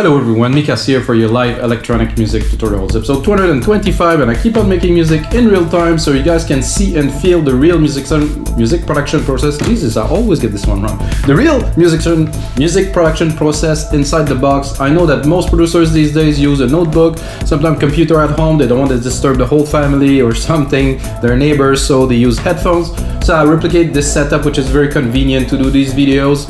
Hello everyone, Mikas here for your live electronic music tutorials, episode 225, and I keep on making music in real time so you guys can see and feel the real music production process. Jesus, I always get this one wrong. The real music production process inside the box. I know that most producers these days use a notebook, sometimes computer at home. They don't want to disturb the whole family or something, their neighbors, so they use headphones. So I replicate this setup, which is very convenient to do these videos.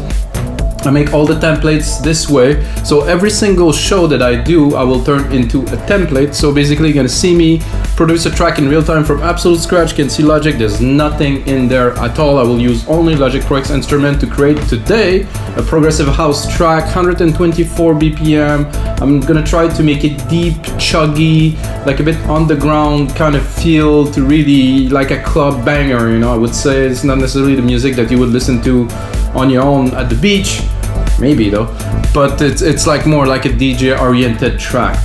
I make all the templates this way, so every single show that I do, I will turn into a template. So basically you're gonna see me produce a track in real time from absolute scratch. You can see Logic, there's nothing in there at all. I will use only Logic Pro X instrument to create today a progressive house track, 124 BPM. I'm gonna try to make it deep, chuggy, like a bit underground kind of feel, to really like a club banger, you know. I would say it's not necessarily the music that you would listen to on your own at the beach, maybe though, but it's like more like a DJ oriented track.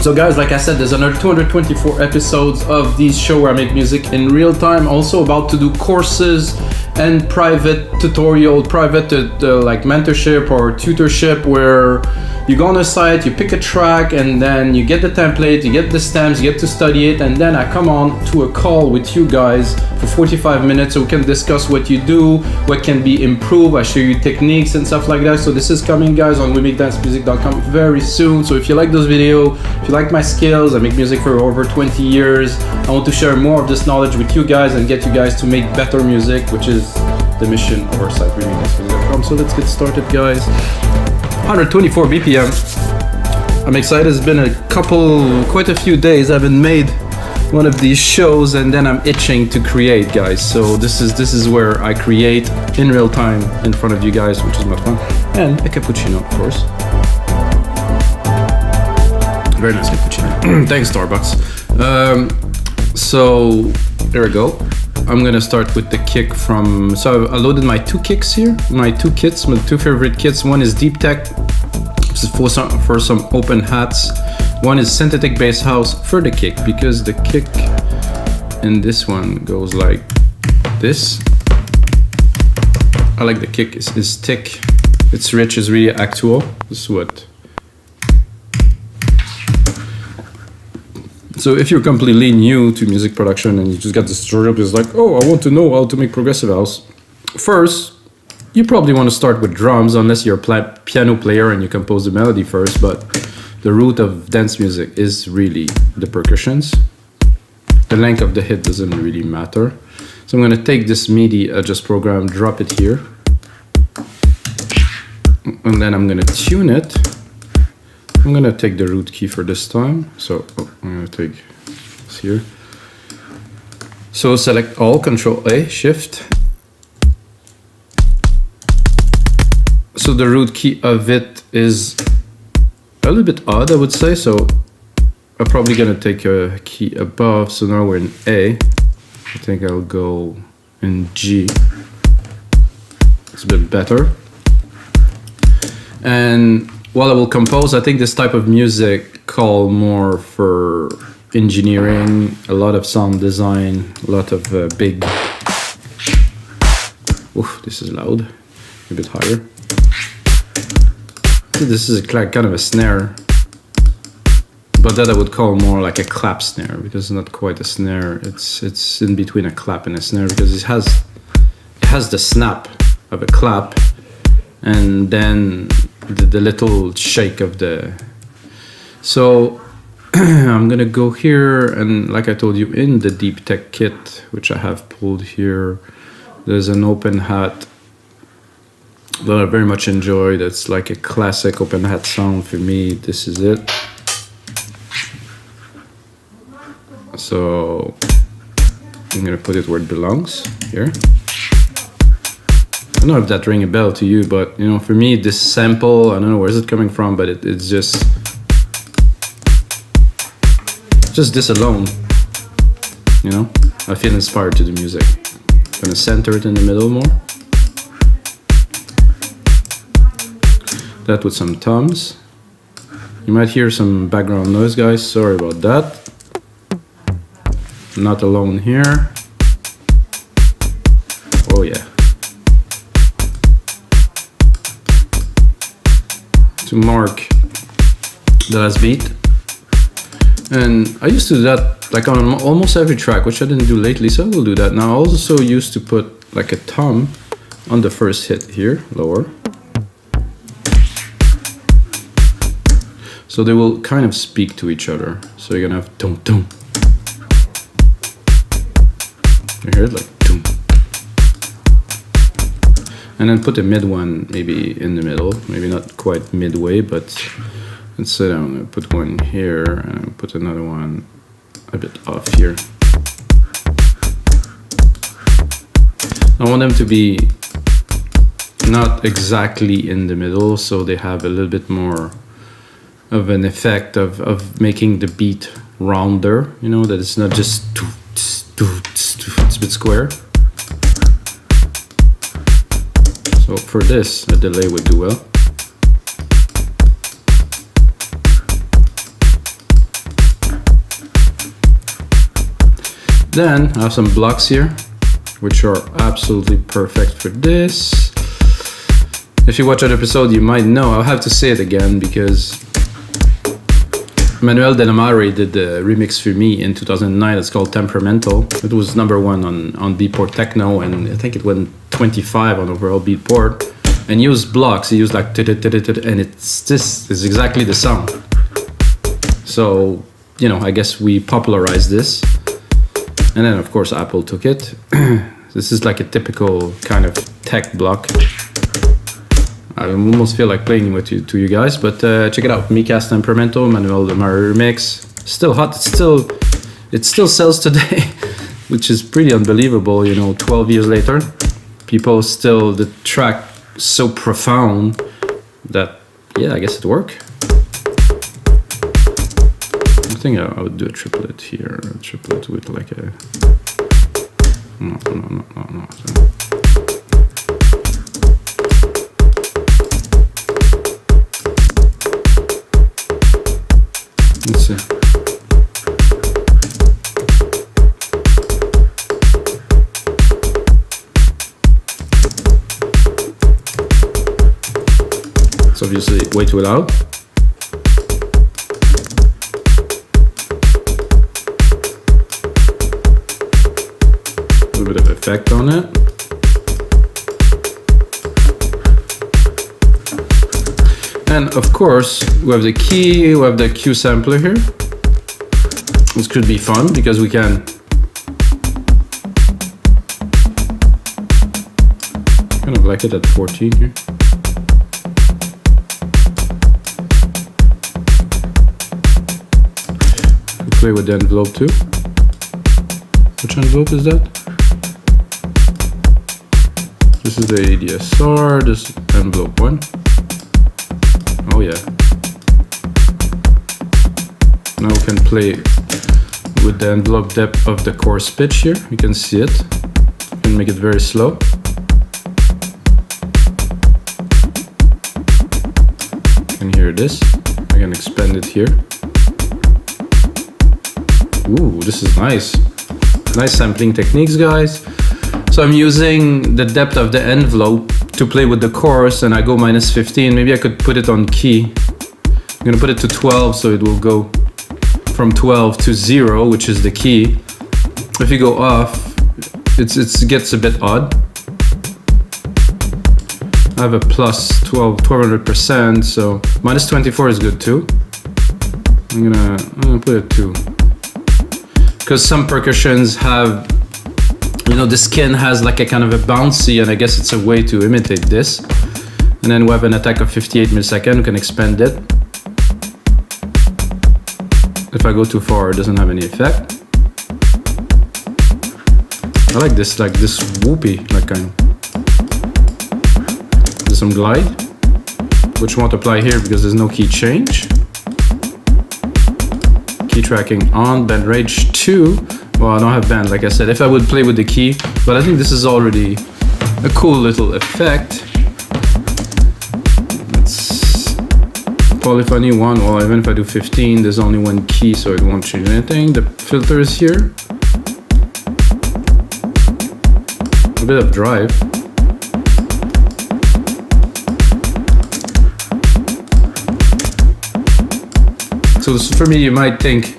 So guys, like I said, there's another 224 episodes of this show where I make music in real time. Also about to do courses and private tutorial, private like mentorship or tutorship, where you go on a site, you pick a track, and then you get the template, you get the stems, you get to study it, and then I come on to a call with you guys for 45 minutes so we can discuss what you do, what can be improved. I show you techniques and stuff like that. So this is coming, guys, on weMakeDanceMusic.com very soon. So if you like this video, if you like my skills, I make music for over 20 years. I want to share more of this knowledge with you guys and get you guys to make better music, which is the mission of our site, weMakeDanceMusic.com. So let's get started, guys. 124 BPM. I'm excited. It's been quite a few days. I haven't made one of these shows, and then I'm itching to create, guys. So this is where I create in real time in front of you guys, which is much fun. And a cappuccino, of course. Very nice cappuccino. Thanks, Starbucks. So there we go. I'm gonna start with the kick from, so I loaded my two kicks here, my two kits, my two favorite kits. One is Deep Tech, this is for some open hats. One is Synthetic Bass House for the kick, because the kick in this one goes like this. I like the kick, it's thick, it's rich, it's really actual. This is what. So if you're completely new to music production and you just got this tutorial, it's like, oh, I want to know how to make progressive house. First, you probably want to start with drums, unless you're a piano player and you compose the melody first, but the root of dance music is really the percussions. The length of the hit doesn't really matter. So I'm gonna take this MIDI adjust program, drop it here, and then I'm gonna tune it. I'm gonna take the root key for this time. So I'm gonna take this here. So select all, Control A, Shift. So the root key of it is a little bit odd, I would say. So I'm probably gonna take a key above. So now we're in A. I think I'll go in G. It's a bit better. And while I will compose, I think this type of music call more for engineering, a lot of sound design, a lot of big. Oof, this is loud. A bit higher. This is kind of a snare, but that I would call more like a clap snare, because it's not quite a snare. It's in between a clap and a snare, because it has the snap of a clap, and then the little shake of the. So I'm gonna go here, and like I told you, in the Deep Tech kit, which I have pulled here, there's an open hat that I very much enjoy. That's like a classic open hat sound for me. This is it. So I'm gonna put it where it belongs, here. I don't know if that rings a bell to you, but you know, for me, this sample, I don't know where is it coming from, but it's just this alone, you know, I feel inspired to the music. I'm gonna center it in the middle more. That with some toms. You might hear some background noise, guys, sorry about that. Not alone here. Oh yeah. to mark the last beat. And I used to do that like on almost every track, which I didn't do lately, so I will do that now. I also used to put like a thumb on the first hit here, lower. So they will kind of speak to each other. So you're gonna have dum dum. You hear it like dum. And then put a mid one maybe in the middle, maybe not quite midway, but instead I'm gonna put one here and put another one a bit off here. I want them to be not exactly in the middle, so they have a little bit more of an effect of making the beat rounder, you know, that it's not just it's a bit square. So for this, a delay would do well. Then I have some blocks here, which are absolutely perfect for this. If you watch that episode, you might know. I'll have to say it again because Manuel De La Mare did the remix for me in 2009. It's called Temperamental. It was #1 on Beatport Techno, and I think it went 25 on overall Beatport. And he used blocks. He used like and this is exactly the sound. So, you know, I guess we popularized this. And then of course Apple took it. This is like a typical kind of tech block. I almost feel like playing with to you guys, but check it out. Micas Temperamento, Manuel De Mare remix. Still hot. It still sells today, which is pretty unbelievable. You know, 12 years later, people still, the track so profound that, yeah, I guess it worked. I think I would do a triplet here. A triplet with like a no. Let's see. It's obviously way too loud. A little bit of effect on it. And of course, we have the key, we have the Q sampler here. This could be fun because we can kind of like it at 14 here. We play with the envelope too. Which envelope is that? This is the ADSR, this is envelope 1. Oh yeah. Now we can play with the envelope depth of the chorus pitch here. You can see it. You can make it very slow. You can hear this. I can expand it here. Ooh, this is nice. Nice sampling techniques, guys. So I'm using the depth of the envelope to play with the chorus, and I go -15. Maybe I could put it on key. I'm gonna put it to 12, so it will go from 12 to 0, which is the key. If you go off, it gets a bit odd. I have a plus 1200%, so -24 is good too. I'm gonna put it to, because some percussions have, you know, the skin has like a kind of a bouncy, and I guess it's a way to imitate this. And then we have an attack of 58 milliseconds, we can expand it. If I go too far, it doesn't have any effect. I like this whoopy, like kind of. There's some glide, which won't apply here because there's no key change. Key tracking on, band range 2. Well, I don't have band, like I said. If I would play with the key, but I think this is already a cool little effect. It's polyphony 1. Well, even if I do 15, there's only one key, so it won't change anything. The filter is here. A bit of drive. So for me, you might think,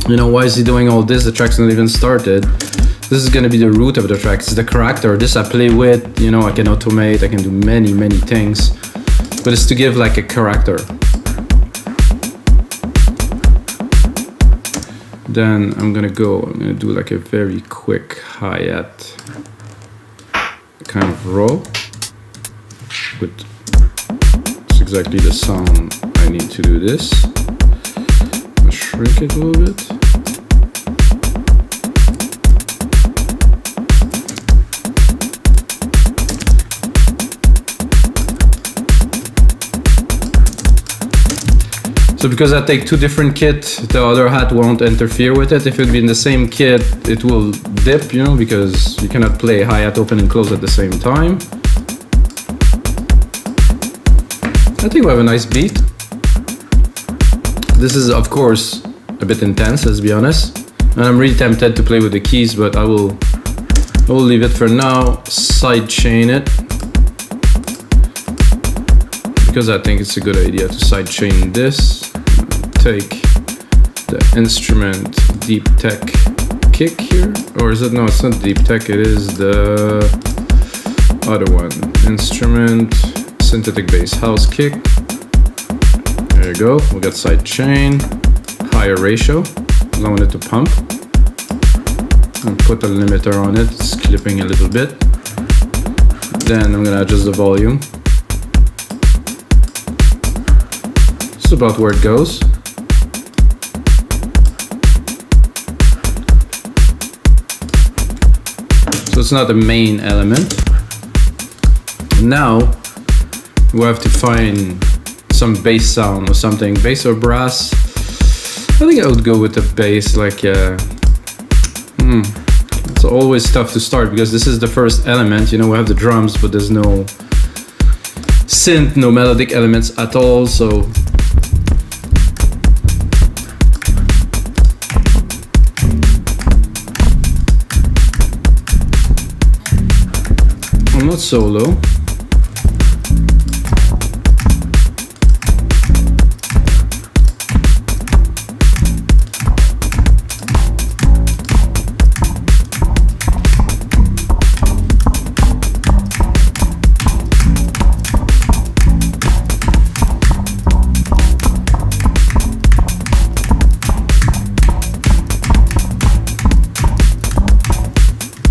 you know, why is he doing all this? The track's not even started. This is gonna be the root of the track. It's the character. This I play with, you know, I can automate, I can do many, many things. But it's to give like a character. Then I'm gonna do like a very quick hi-hat kind of roll with it's exactly the sound I need to do this. I'll shrink it a little bit. So because I take two different kits, the other hat won't interfere with it. If it would be in the same kit, it will dip, you know, because you cannot play hi-hat open and close at the same time. I think we have a nice beat. This is, of course, a bit intense, let's be honest. And I'm really tempted to play with the keys, but I will leave it for now. Sidechain it. Because I think it's a good idea to sidechain this. Take the instrument deep tech kick here, or is it? No, it's not deep tech, it is the other one. Instrument synthetic bass house kick. There you go, we got sidechain, higher ratio, allowing it to pump. And put a limiter on it, it's clipping a little bit. Then I'm gonna adjust the volume. This is about where it goes. So it's not the main element. Now we have to find some bass sound or something, bass or brass. I think I would go with the bass, like it's always tough to start because this is the first element, you know, we have the drums, but there's no synth, no melodic elements at all, so I'm not so low.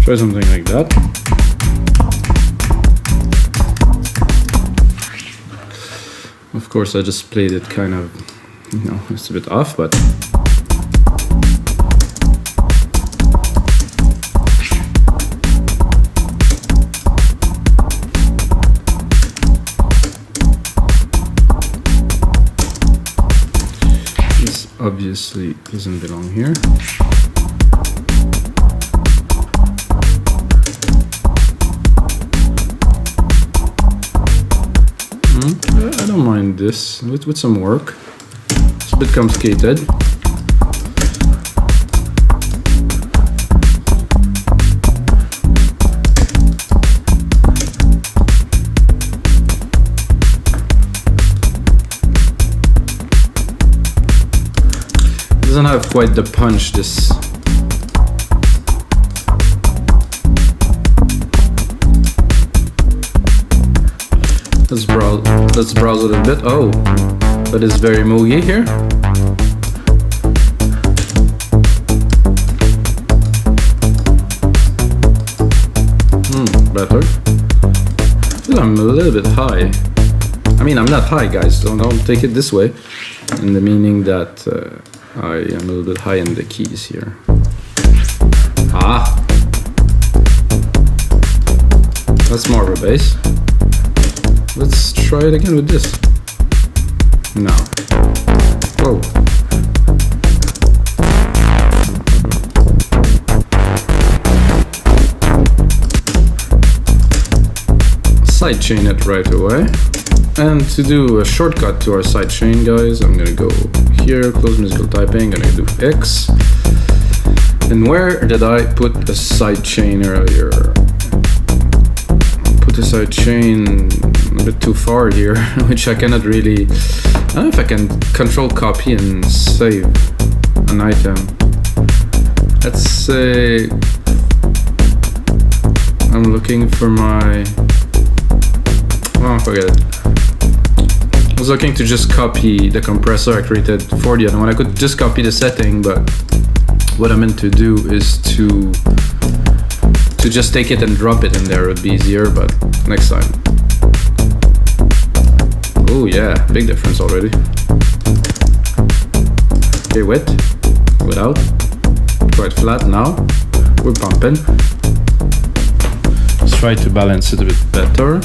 Try something like that. Of course, I just played it kind of, you know, it's a bit off, but this obviously doesn't belong here. I don't mind this with some work. It's a bit complicated. It doesn't have quite the punch, this. Let's browse a little bit. Oh, but it's very moogie here. Better. I feel I'm a little bit high. I mean, I'm not high, guys. Don't take it this way. In the meaning that I am a little bit high in the keys here. Ah, that's more of a bass. Let's try it again with this. No. Whoa. Sidechain it right away. And to do a shortcut to our sidechain, guys, I'm gonna go here, close musical typing, gonna do X. And where did I put the sidechain earlier? put the side chain a bit too far here, which I cannot really. I don't know if I can control copy and save an item. Let's say I'm looking for my. Oh, forget it. I was looking to just copy the compressor I created for the other one. I could just copy the setting, but what I meant to do is to just take it and drop it in there. It would be easier, but next time. Oh yeah, big difference already. Okay, with, without, quite flat now. We're pumping. Let's try to balance it a bit better.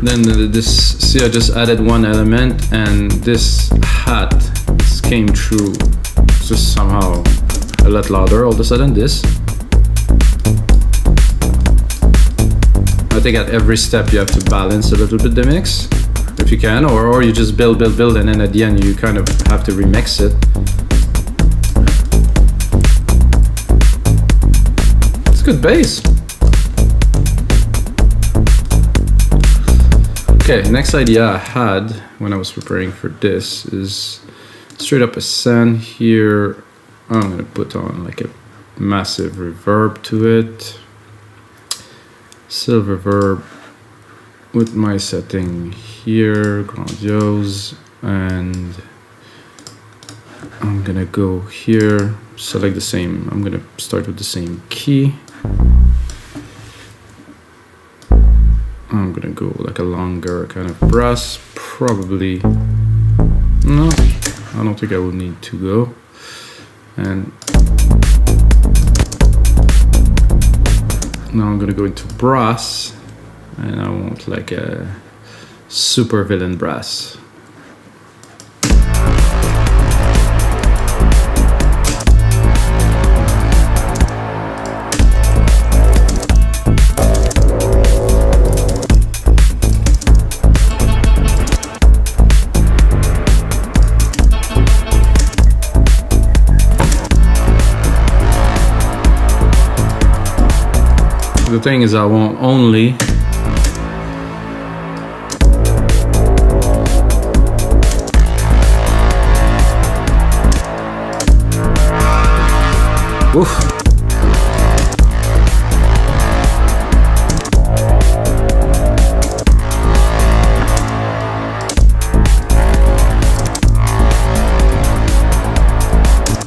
Then this, see, I just added one element, and this hat came through just somehow a lot louder all of a sudden. This, I think at every step you have to balance a little bit the mix if you can, or you just build, and then at the end you kind of have to remix it. It's good bass. Okay, next idea I had when I was preparing for this is straight up a send here. I'm gonna put on like a massive reverb to it. Silver reverb with my setting here, grandiose, and I'm gonna go here, select the same, I'm gonna start with the same key. I'm gonna go like a longer kind of brass, probably. No, I don't think I will need to go. And now I'm gonna go into brass, and I want like a super villain brass. The thing is, I want only oof.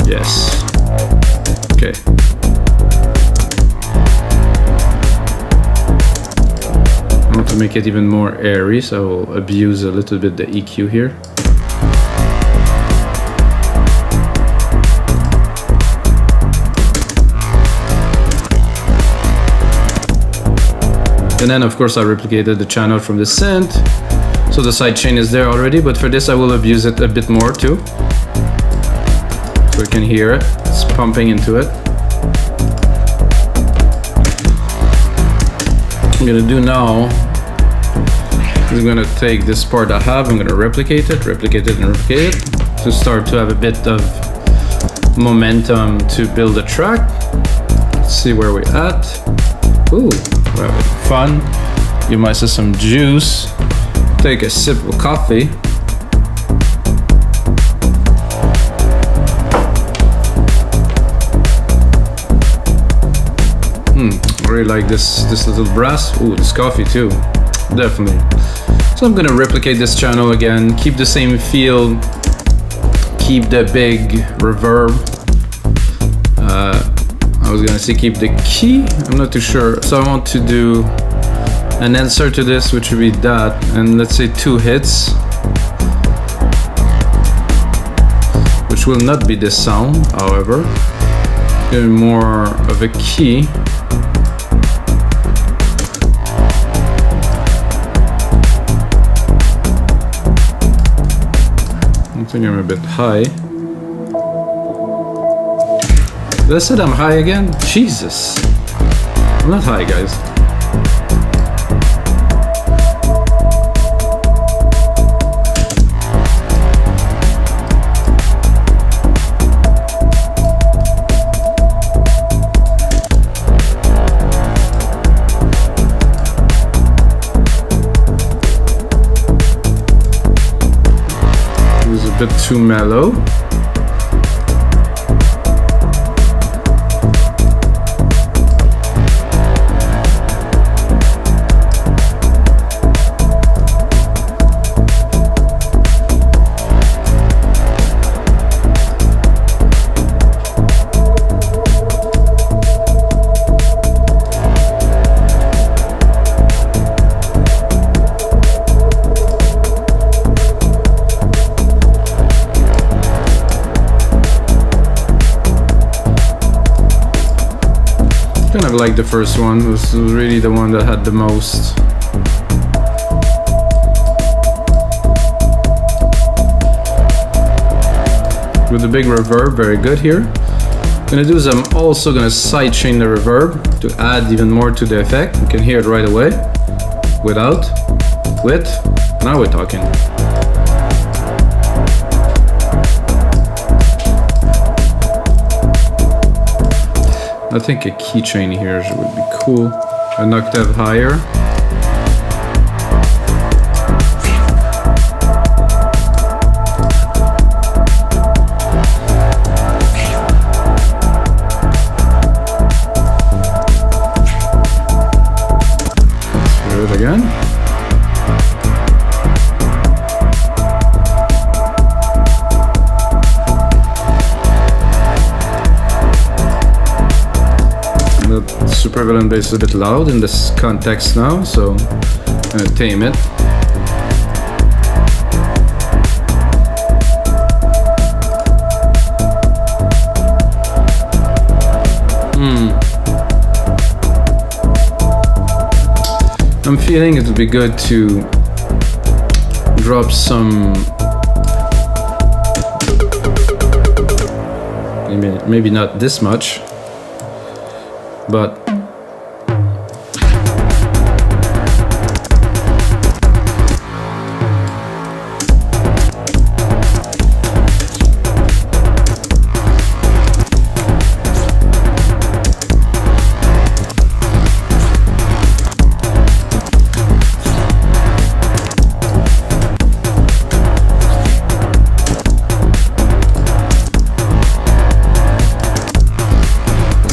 Yes. Okay. To make it even more airy, so I'll abuse a little bit the EQ here. And then of course I replicated the channel from the synth, so the sidechain is there already, but for this I will abuse it a bit more too. So you can hear it, it's pumping into it. What I'm gonna do now, I'm gonna take this part I have, I'm gonna replicate it, to start to have a bit of momentum to build a track. Let's see where we're at. Ooh, we're having fun. Give myself some juice. Take a sip of coffee. I really like this little brass. Ooh, this coffee too. Definitely. So I'm gonna replicate this channel again, keep the same feel, keep the big reverb. I was gonna say keep the key, I'm not too sure. So I want to do an answer to this, which would be that, and let's say 2 hits, which will not be this sound, however. Getting more of a key. I think I'm a bit high. Did I said I'm high again? Jesus. I'm not high, guys. bit too mellow. Kind of like the first one. It was really the one that had the most. With the big reverb, very good here. Gonna do is I'm also gonna sidechain the reverb to add even more to the effect. You can hear it right away. Without, with, now we're talking. I think a keychain here would be cool. An octave higher. Let's hear it again. Super violin bass is a bit loud in this context now, so I'm gonna tame it. I'm feeling it would be good to drop some, maybe not this much, but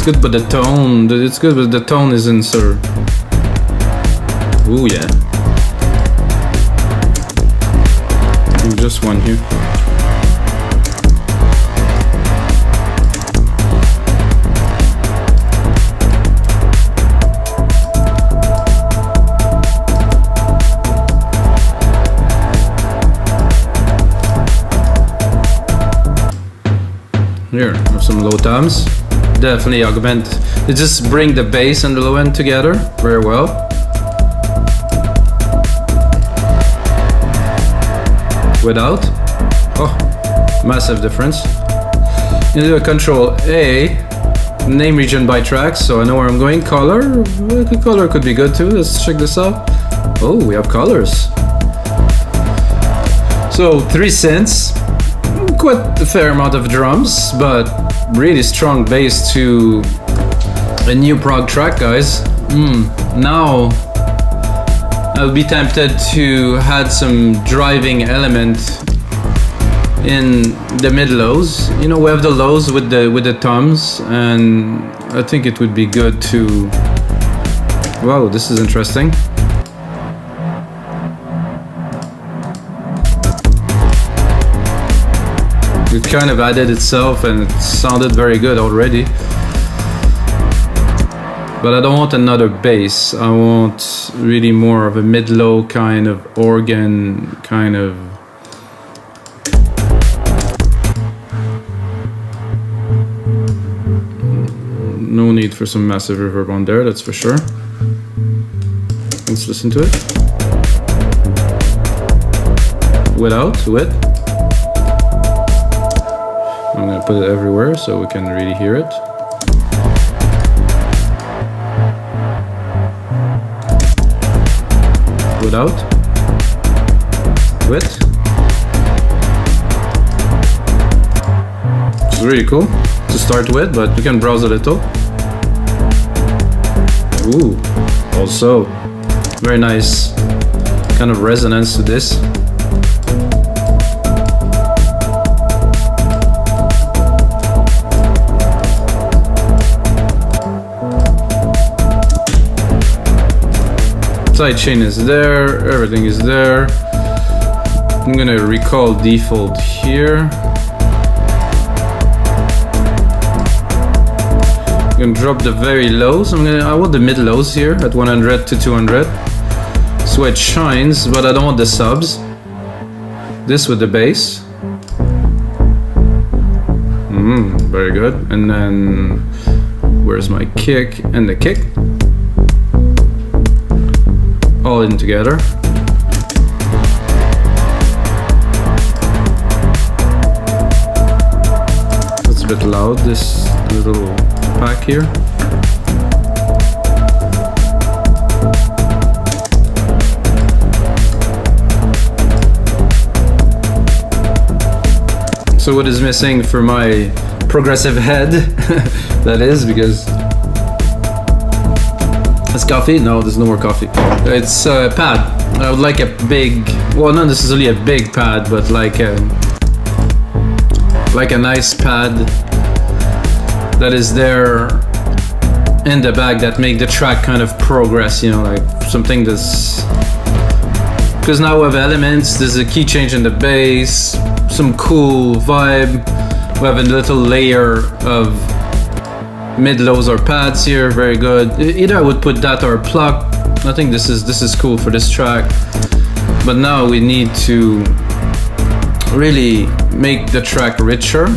good, but the tone, it's good, but the tone isn't so. Ooh, yeah. Just one here. Here, have some low toms. Definitely augment. They just bring the bass and the low end together very well. Without. Oh, massive difference. You do a Control A, name region by tracks, so I know where I'm going. Color, color could be good too. Let's check this out. Oh, we have colors. So 3 synths, quite a fair amount of drums, but really strong bass to a new prog track, guys. Now I'll be tempted to add some driving element in the mid lows. You know, we have the lows with the toms, and I think it would be good to. Wow, this is interesting. It kind of added itself and it sounded very good already. But I don't want another bass. I want really more of a mid-low kind of organ, kind of. No need for some massive reverb on there, that's for sure. Let's listen to it. Without, with. I'm gonna put it everywhere so we can really hear it. Without, with. It's really cool to start with, but you can browse a little. Ooh, also very nice kind of resonance to this. Sidechain is there, everything is there. I'm gonna recall default here. I'm gonna drop the very lows. I want the mid lows here at 100 to 200. So it shines, but I don't want the subs. This with the bass. Very good. And then where's my kick and the kick? All in together. That's a bit loud, this little pack here. So what is missing for my progressive head? That is because it's coffee. No, there's no more coffee. It's a pad. I would like a big, well, not necessarily a big pad, but like a nice pad that is there in the back that make the track kind of progress. You know, like something that's, because now we have elements. There's a key change in the bass. Some cool vibe. We have a little layer of mid-lows or pads here, very good. Either I would put that or pluck. I think this is cool for this track. But now we need to really make the track richer.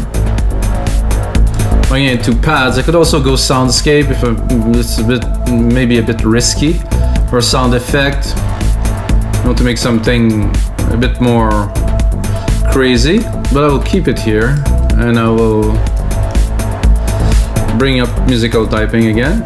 Bringing it to pads. I could also go soundscape if it's a bit, maybe a bit risky, or sound effect. I want to make something a bit more crazy, but I will keep it here and I will bring up musical typing again.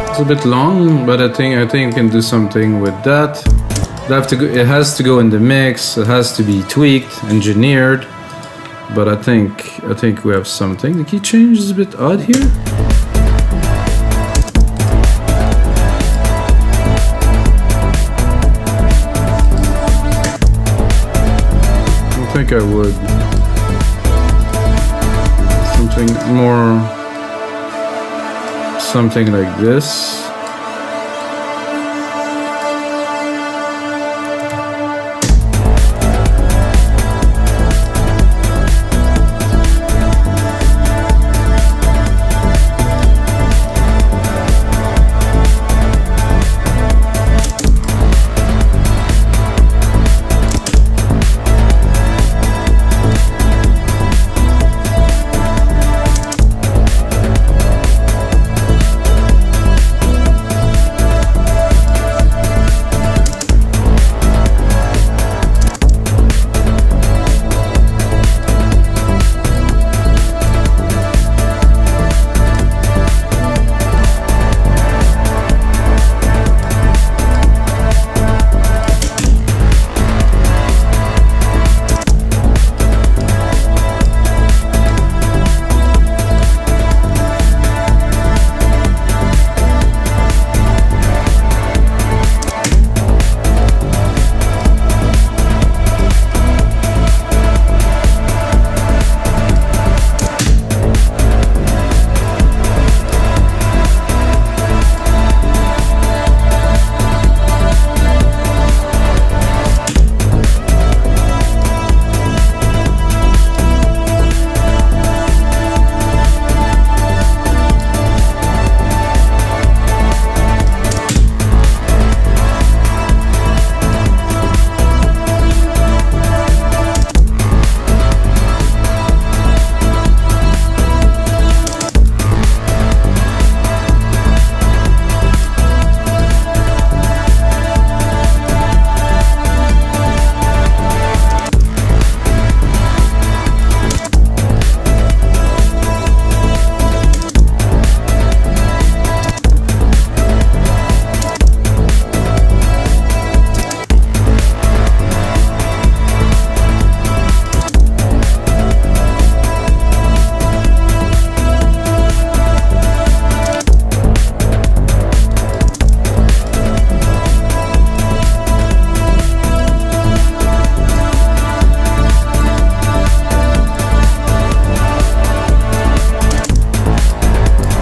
It's a bit long, but I think we can do something with that. It has to go in the mix. It has to be tweaked, engineered. But I think we have something. The key change is a bit odd here. I think I would something more. Something like this.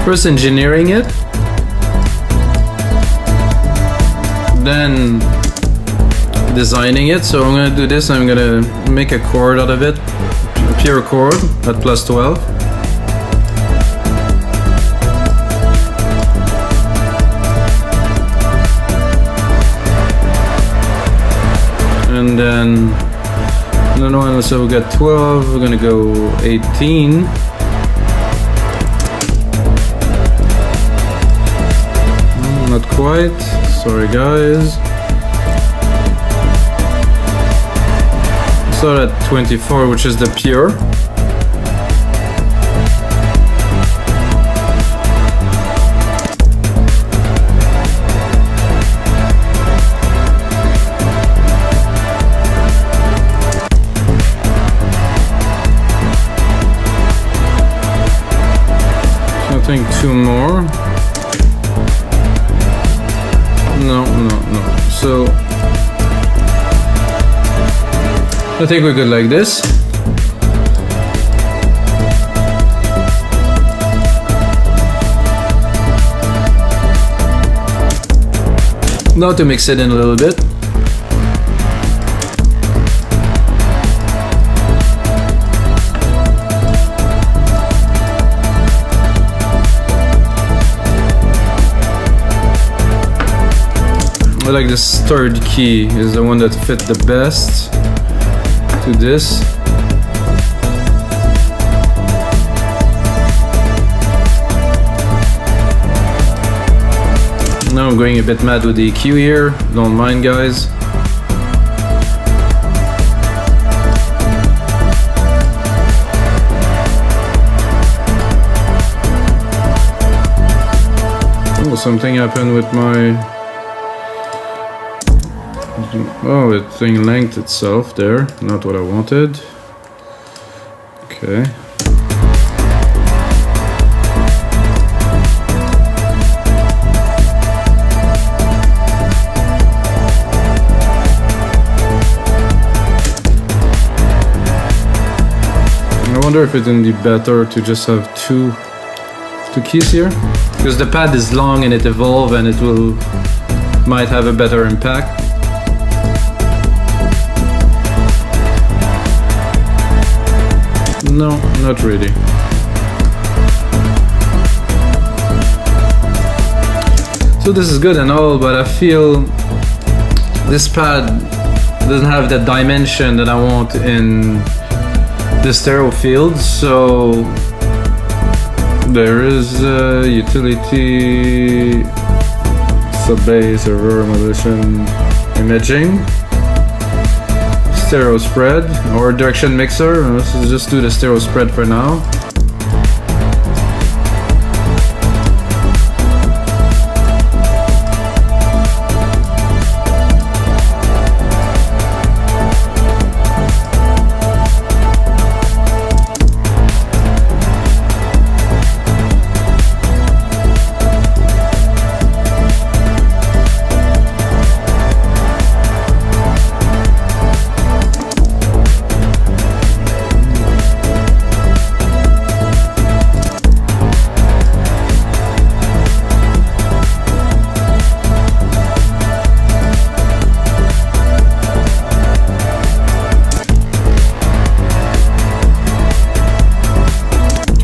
First engineering it, then designing it. So I'm gonna do this. I'm gonna make a chord out of it, a pure chord at +12. And then another one, so we got 12, we're gonna go 18. Not quite, sorry guys. Start at 24, which is the pure. I think 2 more. No. So I think we're good like this. Now to mix it in a little bit. I like this third key is the one that fit the best to this. Now I'm going a bit mad with the EQ here, don't mind guys. Oh, something happened with my... Oh, the thing length itself there, not what I wanted. Okay. I wonder if it would be better to just have two keys here, because the pad is long and it evolves and it might have a better impact. No, not really. So this is good and all, but I feel this pad doesn't have the dimension that I want in the stereo field. So there is a utility, sub-bass, reverb, modulation, imaging, stereo spread or direction mixer. Let's just do the stereo spread for now.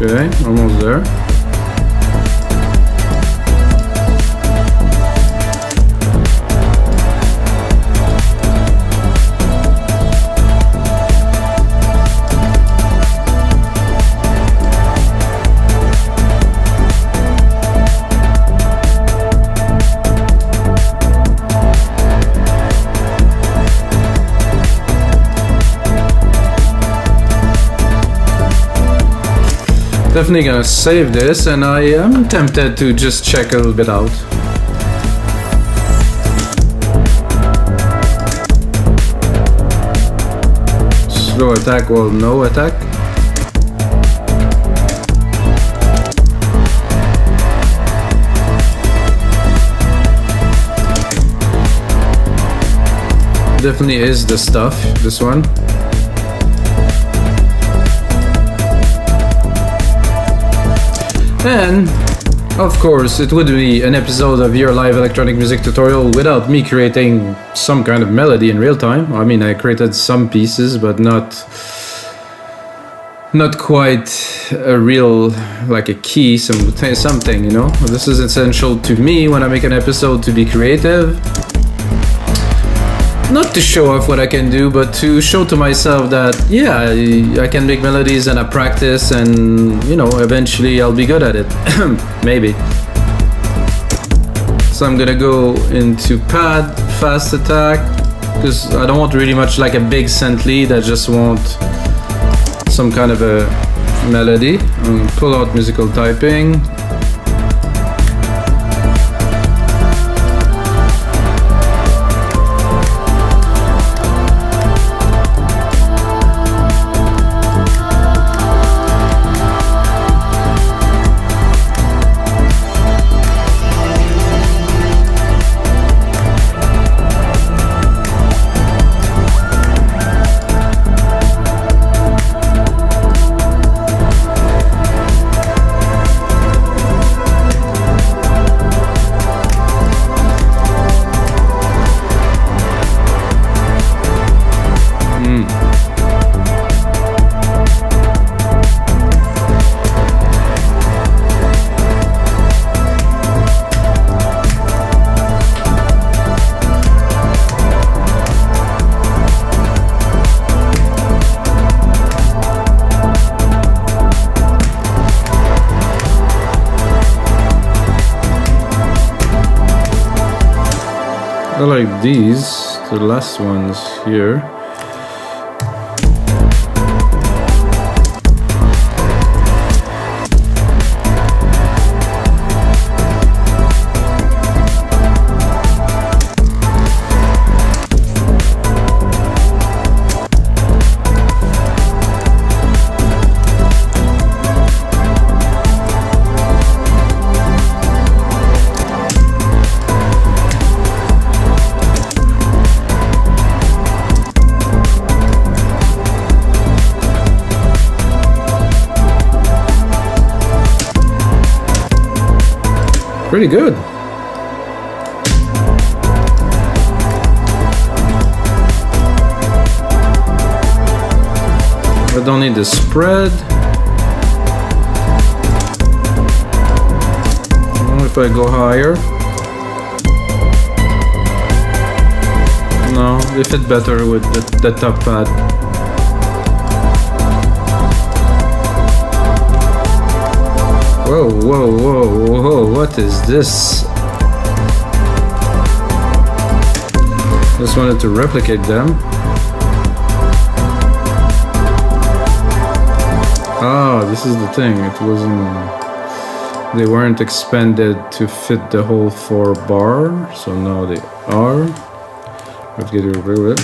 Okay, almost there. Definitely gonna save this, and I am tempted to just check a little bit out. Slow attack, well, no attack. Definitely is the stuff, this one. And Of course, it would be an episode of your live electronic music tutorial without me creating some kind of melody in real time. I mean, I created some pieces, but not quite a real, like a key, something, you know. This is essential to me when I make an episode, to be creative. Not to show off what I can do, but to show to myself that, yeah, I can make melodies and I practice, and, you know, eventually I'll be good at it. Maybe. So I'm gonna go into pad, fast attack, because I don't want really much like a big synth lead, I just want some kind of a melody. Pull out musical typing. I like these, the last ones here. Pretty good. I don't need the spread. If I go higher. No, they fit better with the top pad. Whoa, whoa, whoa, whoa, what is this? Just wanted to replicate them. Ah, this is the thing, it wasn't... They weren't expanded to fit the whole 4 bar, so now they are. Let's get rid of it.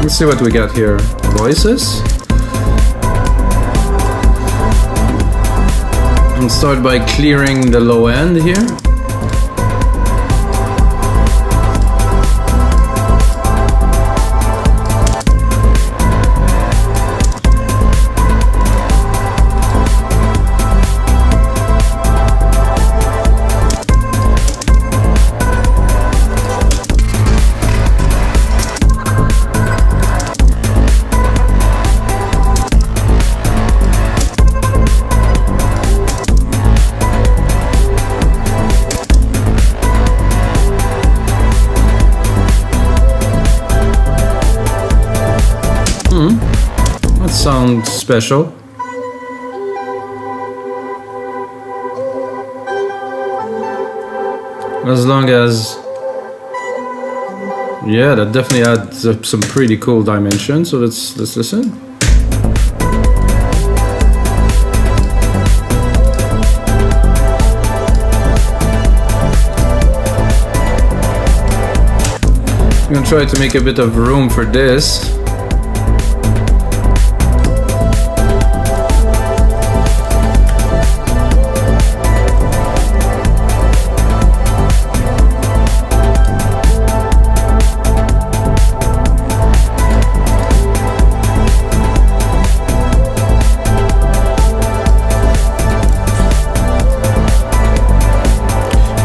Let's see what we got here. Voices. And start by clearing the low end here. That sounds special. As long as... Yeah, that definitely adds up some pretty cool dimensions, so let's listen. I'm gonna try to make a bit of room for this.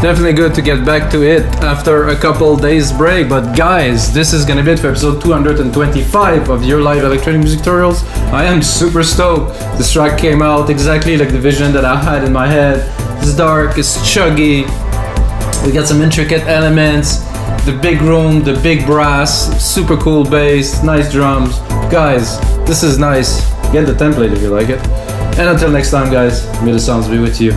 Definitely good to get back to it after a couple days break. But guys, this is gonna be it for episode 225 of your live electronic music tutorials. I am super stoked. This track came out exactly like the vision that I had in my head. It's dark, it's chuggy. We got some intricate elements. The big room, the big brass, super cool bass, nice drums. Guys, this is nice. Get the template if you like it. And until next time, guys, may the sounds be with you.